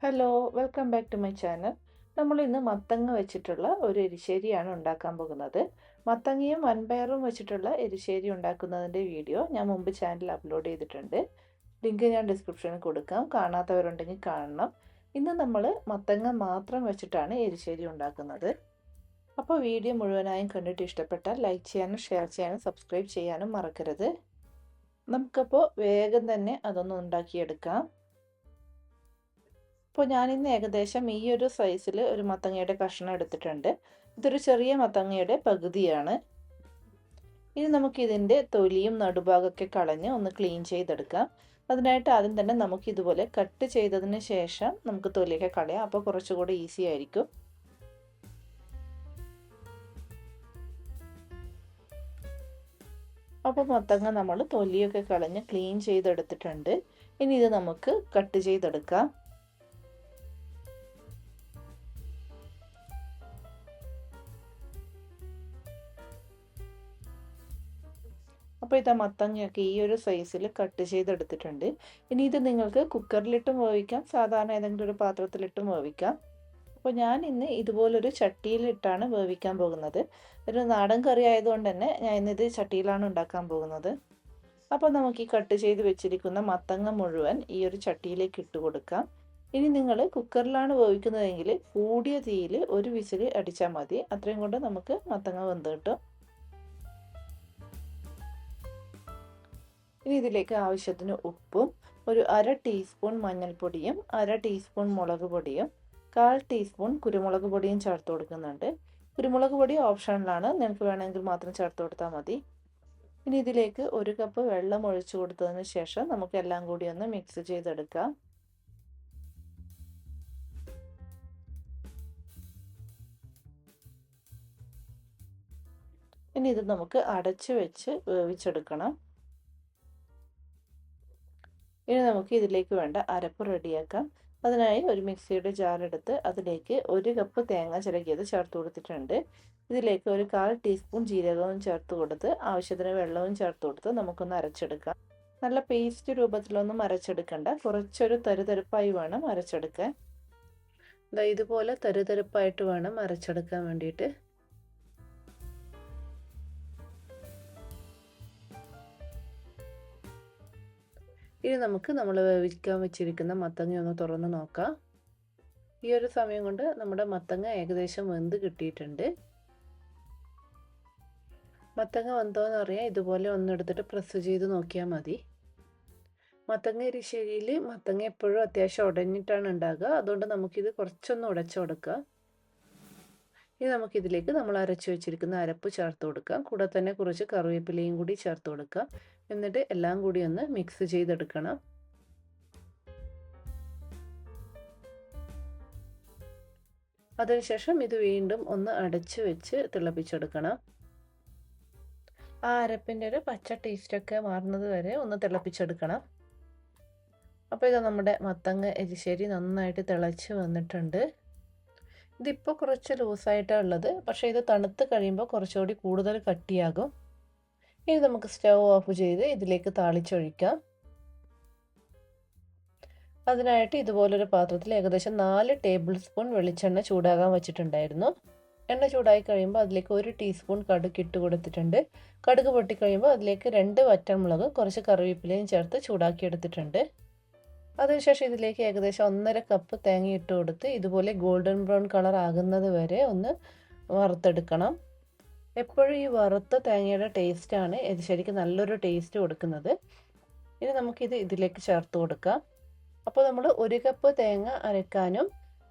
Hello, welcome back to my channel. നമ്മൾ ഇന്ന് മത്തങ്ങ വെച്ചിട്ടുള്ള ഒരു എരിശ്ശേരിയാണ് ഉണ്ടാക്കാൻ പോകുന്നത്. മത്തങ്ങയും വൻപയറും വെച്ചിട്ടുള്ള എരിശ്ശേരി ഉണ്ടാക്കുന്നതിൻ്റെ വീഡിയോ ഞാൻ മുമ്പ് ചാനലിൽ അപ്ലോഡ് ചെയ്തിട്ടുണ്ട്. ലിങ്ക് ഞാൻ ഡിസ്ക്രിപ്ഷനിൽ കൊടുക്കാം. കാണാത്തവരുണ്ടെങ്കിൽ കാണണം. ഇന്ന് നമ്മൾ മത്തങ്ങ മാത്രം വെച്ചിട്ടാണ് എരിശ്ശേരി ഉണ്ടാക്കുന്നത്. അപ്പോൾ വീഡിയോ മുഴുവനായും കണ്ടിട്ട് ഇഷ്ടപ്പെട്ടാൽ ലൈക്ക് ചെയ്യാനും ഷെയർ ചെയ്യാനും സബ്സ്ക്രൈബ് ചെയ്യാനും മറക്കരുത്. നമുക്കപ്പോൾ വേഗം തന്നെ അതൊന്ന് ഉണ്ടാക്കിയെടുക്കാം. അപ്പോൾ ഞാനിന്ന് ഏകദേശം ഈ ഒരു സൈസിൽ ഒരു മത്തങ്ങയുടെ കഷ്ണം എടുത്തിട്ടുണ്ട്. ഇതൊരു ചെറിയ മത്തങ്ങയുടെ പകുതിയാണ്. ഇനി നമുക്കിതിൻ്റെ തൊലിയും നടുഭാഗമൊക്കെ കളഞ്ഞ് ഒന്ന് ക്ലീൻ ചെയ്തെടുക്കാം. അതിനായിട്ട് ആദ്യം തന്നെ നമുക്ക് ഇതുപോലെ കട്ട് ചെയ്തതിന് ശേഷം നമുക്ക് തൊലിയൊക്കെ കളയാം. അപ്പോൾ കുറച്ചുകൂടി ഈസി ആയിരിക്കും. അപ്പോൾ മത്തങ്ങ നമ്മൾ തൊലിയൊക്കെ കളഞ്ഞ് ക്ലീൻ ചെയ്തെടുത്തിട്ടുണ്ട്. ഇനി ഇത് നമുക്ക് കട്ട് ചെയ്തെടുക്കാം. അപ്പോൾ ഇതാ മത്തങ്ങയൊക്കെ ഈ ഒരു സൈസിൽ കട്ട് ചെയ്തെടുത്തിട്ടുണ്ട്. ഇനി ഇത് നിങ്ങൾക്ക് കുക്കറിലിട്ടും വേവിക്കാം, സാധാരണ ഏതെങ്കിലും ഒരു പാത്രത്തിലിട്ടും വേവിക്കാം. അപ്പോൾ ഞാൻ ഇന്ന് ഇതുപോലൊരു ചട്ടിയിലിട്ടാണ് വേവിക്കാൻ പോകുന്നത്. ഒരു നാടൻ കറി ആയതുകൊണ്ട് തന്നെ ഞാൻ ഇന്നിത് ചട്ടിയിലാണ് ഉണ്ടാക്കാൻ പോകുന്നത്. അപ്പോൾ നമുക്ക് ഈ കട്ട് ചെയ്ത് വെച്ചിരിക്കുന്ന മത്തങ്ങ മുഴുവൻ ഈ ഒരു ചട്ടിയിലേക്ക് ഇട്ട് കൊടുക്കാം. ഇനി നിങ്ങൾ കുക്കറിലാണ് വേവിക്കുന്നതെങ്കിൽ കൂടിയ തീയിൽ ഒരു വിസിൽ അടിച്ചാൽ മതി. അത്രയും കൊണ്ട് നമുക്ക് മത്തങ്ങ വെന്ത് കിട്ടും. ഇനി ഇതിലേക്ക് ആവശ്യത്തിന് ഉപ്പും ഒരു 1/2 ടീസ്പൂൺ മഞ്ഞൾപ്പൊടിയും 1/2 ടീസ്പൂൺ മുളക് പൊടിയും 1/4 ടീസ്പൂൺ കുരുമുളക് പൊടിയും ചേർത്ത് കൊടുക്കുന്നുണ്ട്. കുരുമുളക് പൊടി ഓപ്ഷണലാണ്, നിങ്ങൾക്ക് വേണമെങ്കിൽ മാത്രം ചേർത്ത് കൊടുത്താൽ മതി. ഇനി ഇതിലേക്ക് 1 കപ്പ് വെള്ളം ഒഴിച്ചു കൊടുത്തതിന് ശേഷം നമുക്ക് എല്ലാം കൂടി ഒന്ന് മിക്സ് ചെയ്തെടുക്കാം. ഇനി ഇത് നമുക്ക് അടച്ചു വെച്ച് വേവിച്ചെടുക്കണം. ഇനി നമുക്ക് ഇതിലേക്ക് വേണ്ട അരപ്പ് റെഡിയാക്കാം. അതിനായി ഒരു മിക്സിയുടെ ജാർ എടുത്ത് അതിലേക്ക് 1 കപ്പ് തേങ്ങ ചിരകിയത് ചേർത്ത് കൊടുത്തിട്ടുണ്ട്. ഇതിലേക്ക് ഒരു 1/4 ടീസ്പൂൺ ജീരകവും ചേർത്ത് കൊടുത്ത് ആവശ്യത്തിന് വെള്ളവും ചേർത്ത് കൊടുത്ത് നമുക്കൊന്ന് അരച്ചെടുക്കാം. നല്ല പേസ്റ്റ് രൂപത്തിലൊന്നും അരച്ചെടുക്കണ്ട, കുറച്ചൊരു തരുതരിപ്പായി വേണം അരച്ചെടുക്കാൻ. ഇതുപോലെ തരുതരിപ്പായിട്ട് വേണം അരച്ചെടുക്കാൻ വേണ്ടിയിട്ട്. ഇനി നമുക്ക് നമ്മൾ വേവിക്കാൻ വെച്ചിരിക്കുന്ന മത്തങ്ങ ഒന്ന് തുറന്ന് നോക്കാം. ഈ ഒരു സമയം കൊണ്ട് നമ്മുടെ മത്തങ്ങ ഏകദേശം വെന്ത് കിട്ടിയിട്ടുണ്ട്. മത്തങ്ങ വെന്തോന്ന് അറിയാൻ ഇതുപോലെ ഒന്നെടുത്തിട്ട് പ്രസ് ചെയ്ത് നോക്കിയാൽ മതി. മത്തങ്ങ എരിശ്ശേരിയിൽ മത്തങ്ങ എപ്പോഴും അത്യാവശ്യം ഉടഞ്ഞിട്ടാണ് ഉണ്ടാകുക. അതുകൊണ്ട് നമുക്കിത് കുറച്ചൊന്ന് ഉടച്ചു കൊടുക്കാം. ഇനി നമുക്കിതിലേക്ക് നമ്മൾ അരച്ചു വെച്ചിരിക്കുന്ന അരപ്പ് ചേർത്ത് കൊടുക്കാം. കൂടെ തന്നെ കുറച്ച് കറിവേപ്പിലയും കൂടി ചേർത്ത് കൊടുക്കാം. എന്നിട്ട് എല്ലാം കൂടി ഒന്ന് മിക്സ് ചെയ്തെടുക്കണം. അതിനുശേഷം ഇത് വീണ്ടും ഒന്ന് അടച്ചു വെച്ച് തിളപ്പിച്ചെടുക്കണം. ആ അരപ്പിൻ്റെ ഒരു പച്ച ടേസ്റ്റൊക്കെ മാറുന്നത് വരെ ഒന്ന് തിളപ്പിച്ചെടുക്കണം. അപ്പോൾ ഇത് നമ്മുടെ മത്തങ്ങ എരിശ്ശേരി നന്നായിട്ട് തിളച്ച് വന്നിട്ടുണ്ട്. ഇതിപ്പോൾ കുറച്ച് ലൂസായിട്ടാണ് ഉള്ളത്, പക്ഷേ ഇത് തണുത്ത് കഴിയുമ്പോൾ കുറച്ചുകൂടി കൂടുതൽ കട്ടിയാകും. ഇനി നമുക്ക് സ്റ്റവ് ഓഫ് ചെയ്ത് ഇതിലേക്ക് താളിച്ചൊഴിക്കാം. അതിനായിട്ട് ഇതുപോലൊരു പാത്രത്തിൽ ഏകദേശം 4 ടേബിൾ സ്പൂൺ വെളിച്ചെണ്ണ ചൂടാകാൻ വെച്ചിട്ടുണ്ടായിരുന്നു. എണ്ണ ചൂടായി കഴിയുമ്പോൾ അതിലേക്ക് 1 ടീസ്പൂൺ കടുക് ഇട്ട് കൊടുത്തിട്ടുണ്ട്. കടുക് പൊട്ടിക്കഴിയുമ്പോൾ അതിലേക്ക് 2 വറ്റൽമുളക് കുറച്ച് കറിവേപ്പിലയും ചേർത്ത് ചൂടാക്കി എടുത്തിട്ടുണ്ട്. അതിനുശേഷം ഇതിലേക്ക് ഏകദേശം 1/2 കപ്പ് തേങ്ങ ഇട്ട് കൊടുത്ത് ഇതുപോലെ ഗോൾഡൻ ബ്രൗൺ കളർ ആകുന്നത് വരെ ഒന്ന് വറുത്തെടുക്കണം. എപ്പോഴും ഈ വറുത്ത തേങ്ങയുടെ ടേസ്റ്റാണ് ഇത് ശരിക്കും നല്ലൊരു ടേസ്റ്റ് കൊടുക്കുന്നത്. ഇനി നമുക്കിത് ഇതിലേക്ക് ചേർത്ത് കൊടുക്കാം. അപ്പോൾ നമ്മൾ 1 കപ്പ് തേങ്ങ അരക്കാനും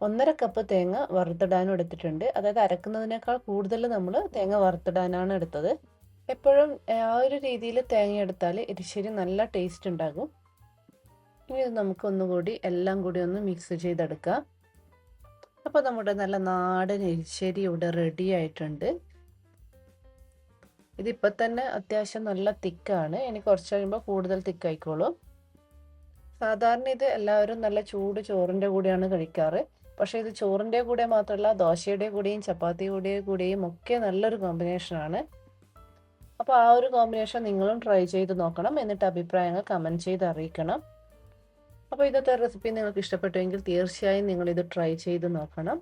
1/2 കപ്പ് തേങ്ങ വറുത്തിടാനും എടുത്തിട്ടുണ്ട്. അതായത് അരക്കുന്നതിനേക്കാൾ കൂടുതൽ നമ്മൾ തേങ്ങ വറുത്തിടാനാണ് എടുത്തത്. എപ്പോഴും ആ ഒരു രീതിയിൽ തേങ്ങ എടുത്താൽ എരിശ്ശേരി നല്ല ടേസ്റ്റ് ഉണ്ടാകും. ഇനി ഇത് നമുക്ക് ഒന്നുകൂടി എല്ലാം കൂടി ഒന്ന് മിക്സ് ചെയ്തെടുക്കാം. അപ്പോൾ നമ്മുടെ നല്ല നാടൻ എരിശ്ശേരി ഇവിടെ റെഡി ആയിട്ടുണ്ട്. ഇതിപ്പോൾ തന്നെ അത്യാവശ്യം നല്ല തിക്കാണ്. ഇനി കുറച്ച് കഴിയുമ്പോൾ കൂടുതൽ തിക്കായിക്കോളും. സാധാരണ ഇത് എല്ലാവരും നല്ല ചൂട് ചോറിൻ്റെ കൂടെയാണ് കഴിക്കാറ്. പക്ഷേ ഇത് ചോറിൻ്റെ കൂടെ മാത്രമല്ല, ദോശയുടെ കൂടെയും ചപ്പാത്തിയുടെ കൂടെയും ഒക്കെ നല്ലൊരു കോമ്പിനേഷനാണ്. അപ്പോൾ ആ ഒരു കോമ്പിനേഷൻ നിങ്ങളും ട്രൈ ചെയ്ത് നോക്കണം. എന്നിട്ട് അഭിപ്രായങ്ങൾ കമൻറ്റ് ചെയ്ത് അറിയിക്കണം. അപ്പോൾ ഇന്നത്തെ റെസിപ്പി നിങ്ങൾക്ക് ഇഷ്ടപ്പെട്ടുവെങ്കിൽ തീർച്ചയായും നിങ്ങൾ ഇത് ട്രൈ ചെയ്ത് നോക്കണം.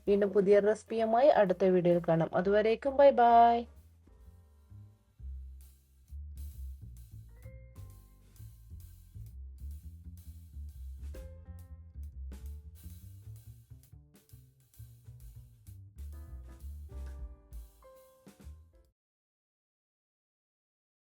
വീണ്ടും പുതിയ റെസിപ്പിയുമായി അടുത്ത വീഡിയോയിൽ കാണാം. അതുവരേക്കും ബൈ ബൈ.